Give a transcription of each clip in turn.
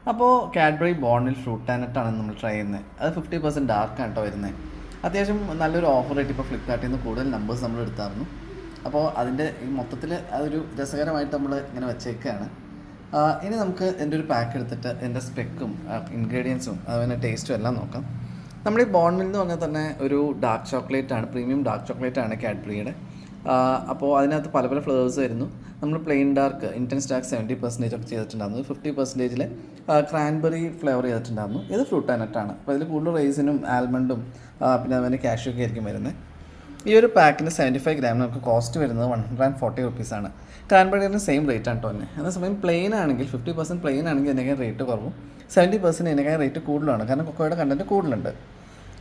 അപ്പോൾ Cadbury ബോർണിൽ fruit and നട്ടാണ് നമ്മൾ try ചെയ്യുന്നത്. അത് 50% ഡാർക്കാണ് കേട്ടോ വരുന്നത്. അത്യാവശ്യം നല്ലൊരു ഓഫർ റേറ്റ് ഇപ്പോൾ ഫ്ലിപ്കാർട്ടിൽ നിന്ന് കൂടുതൽ നമ്പേഴ്സ് നമ്മൾ എടുത്തായിരുന്നു. അപ്പോൾ അതിൻ്റെ ഈ മൊത്തത്തിൽ അതൊരു രസകരമായിട്ട് നമ്മൾ ഇങ്ങനെ വെച്ചേക്കുകയാണ്. ഇനി നമുക്ക് എൻ്റെ ഒരു പാക്ക് എടുത്തിട്ട് എൻ്റെ സ്പെക്കും ഇൻഗ്രീഡിയൻസും അതുപോലെ ടേസ്റ്റും എല്ലാം നോക്കാം. നമ്മൾ ഈ ബോൺമിൽ എന്ന് പറഞ്ഞാൽ തന്നെ ഒരു ഡാർക്ക് ചോക്ലേറ്റ് ആണ്, പ്രീമിയം ഡാർക്ക് ചോക്ലേറ്റ് ആണ് കാഡ്ബറിയുടെ. അപ്പോൾ അതിനകത്ത് പല പല ഫ്ലേവേഴ്സ് വരുന്നു. നമ്മൾ പ്ലെയിൻ ഡാർക്ക്, ഇൻറ്റൻസ് ഡാർക്ക് 70% ഒക്കെ ചെയ്തിട്ടുണ്ടായിരുന്നു. 50% ക്രാൻബെറി ഫ്ലേവർ ചെയ്തിട്ടുണ്ടായിരുന്നു. ഇത് ഫ്രൂട്ട് ആൻഡ് നട്ടാണ്. അപ്പോൾ ഇതിൽ കൂടുതൽ റൈസിനും ആൽമണ്ടും പിന്നെ അതുപോലെ കാഷ്യൂ ഒക്കെ ആയിരിക്കും വരുന്നത്. ഈ ഒരു പാക്കിന് 75 ഗ്രാമിന് നമുക്ക് കോസ്റ്റ് വരുന്നത് 140 റുപ്പീസാണ്. ക്രാൻബെറിയുടെ സെയിം റേറ്റ് ആണ് കേട്ടോ തന്നെ. അതേസമയം പ്ലെയിൻ ആണെങ്കിൽ 50% പ്ലെയിൻ ആണെങ്കിൽ ഇതിനേക്കാൾ റേറ്റ് കുറവും, 70% ഇതിനേക്കാൾ റേറ്റ് കൂടുതലാണ്. കാരണം കൊക്കോയുടെ കണ്ടൻറ്റ് കൂടുതലുണ്ട്.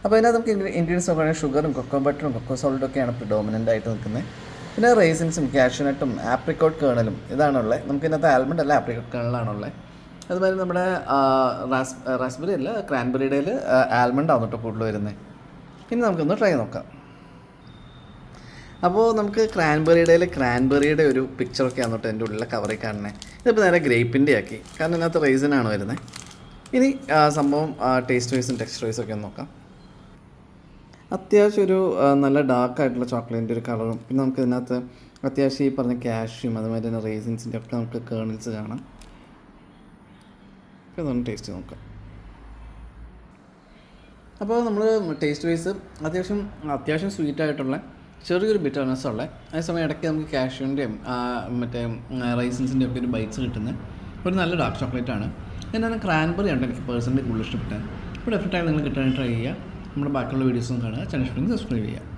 അപ്പോൾ ഇതിനകത്ത് നമുക്ക് ഇൻഗ്രീഡിയൻസ് നോക്കുകയാണെങ്കിൽ ഷുഗറും കൊക്കോ ബട്ടറും കൊക്കോ സോൾട്ടും ഒക്കെയാണ് പ്രിഡോമിനൻ്റ് ആയിട്ട് നിൽക്കുന്നത്. പിന്നെ റൈസിൻസും കാഷ്യൂനട്ടും ആപ്രിക്കോട്ട് കേണലും ഇതാണുള്ളത്. നമുക്ക് ഇതിനകത്ത് ആൽമണ്ട് അല്ല, ആപ്രിക്കോട്ട് കേണലാണുള്ളത്. അതുപോലെ നമ്മുടെ റാസ്ബെറി അല്ല, ക്രാൻബെറിയുടെ ആൽമണ്ട് ആണ് കേട്ടോ കൂടുതൽ വരുന്നത്. ഇനി നമുക്കൊന്ന് ട്രൈ നോക്കാം. അപ്പോൾ നമുക്ക് ക്രാൻബെറിയുടെ ഒരു പിക്ചറൊക്കെ ആണ് കേട്ടോ എൻ്റെ ഉള്ളിലെ കവറിൽ കാണുന്നത്. ഇതിപ്പോൾ നേരെ ഗ്രേപ്പിൻ്റെ ആക്കി, കാരണം ഇതിനകത്ത് റൈസിനാണ് വരുന്നത്. ഇനി സംഭവം ടേസ്റ്റ് വൈസും ടെക്സ്ചർ വൈസും ഒക്കെ ഒന്ന് നോക്കാം. അത്യാവശ്യം ഒരു നല്ല ഡാർക്കായിട്ടുള്ള ചോക്ലേറ്റിൻ്റെ ഒരു കളറും, പിന്നെ നമുക്ക് ഇതിനകത്ത് അത്യാവശ്യം ഈ പറഞ്ഞ കാഷ്യൂം അതുപോലെ തന്നെ റേസിൻസിൻ്റെ ഒക്കെ നമുക്ക് കേർണൽസ് കാണാം. അപ്പോൾ ഇതൊന്ന് ടേസ്റ്റ് നോക്കാം. അപ്പോൾ നമ്മൾ ടേസ്റ്റ് വൈസ് അത്യാവശ്യം സ്വീറ്റായിട്ടുള്ള ചെറിയൊരു ബിറ്റർനെസ് ഉള്ള, അതേസമയം ഇടയ്ക്ക് നമുക്ക് കാഷ്യൂൻ്റെയും മറ്റേ റൈസിൻസിൻ്റെയും ഒക്കെ ഒരു ബൈറ്റ്സ് കിട്ടുന്ന ഒരു നല്ല ഡാർക്ക് ചോക്ലേറ്റാണ്. എന്നാണ് ക്രാൻബെറി ആണ് എനിക്ക് പേഴ്സണലി കൂടുതൽ ഇഷ്ടപ്പെട്ടത്. ഇപ്പോൾ ഡെഫിനറ്റായി നിങ്ങൾ കിട്ടാൻ ട്രൈ ചെയ്യുക. നമ്മുടെ ബാക്കിയുള്ള വീഡിയോസും കാണുക, ചാനൽ സബ്സ്ക്രൈബ് ചെയ്യുക.